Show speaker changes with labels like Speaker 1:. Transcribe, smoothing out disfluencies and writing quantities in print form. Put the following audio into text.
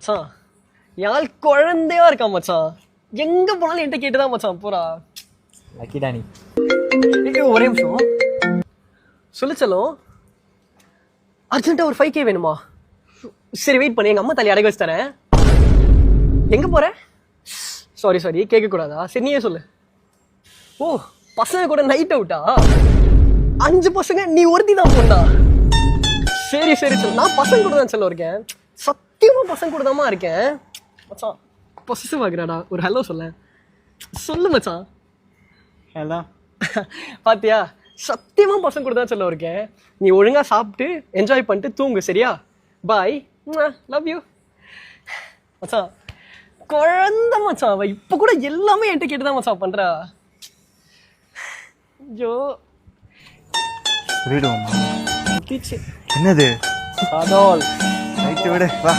Speaker 1: மச்சான் என் ஆள் குழந்தையா இருக்கான் மச்சான். எங்க போனாலும் என்கிட்ட கேட்டுதான் மச்சான் போறா.
Speaker 2: லக்கிடா நீ.
Speaker 1: ஒரே நிமிஷம் சொல்லிச்சலும் அர்ஜென்ட்டா ஒரு 5K வேணுமா? சரி வெயிட் பண்ணி எங்க அம்மா தள்ளி அடகு வச்சு தரேன். எங்க போற? சாரி கேட்க கூடாதா? சரி நீயே சொல்லு. ஓ பசங்க கூட நைட் அவுட்டா? 5 பசங்க நீ ஒருத்தி தான் போண்டா. சரி சொல்லு. நான் பசங்க கூட தான் சொல்ல இருக்கேன். சத்தியமா பசங்க கூட தான்மா இருக்கேன் மச்சான். பொசிசிவ் ஆகுறாடா. ஒரு ஹலோ சொல்லு மச்சான்.
Speaker 2: ஹலோ.
Speaker 1: பாத்தியா சத்தியமா பசங்க கூட தான் சொல்ல இருக்கேன். நீ ஒழுங்கா சாப்பிட்டு என்ஜாய் பண்ணிட்டு தூங்கு சரியா? பாய். லவ் யூ மச்சான். குழந்தை மச்சான் அவ இப்ப கூட எல்லாமே என்கிட்ட கேட்டுதான் மச்சான் பண்றா. ஐயோ
Speaker 2: சொல்லிடுவோமா? என்னது
Speaker 1: அதோல்
Speaker 2: நைட்டு விட வா.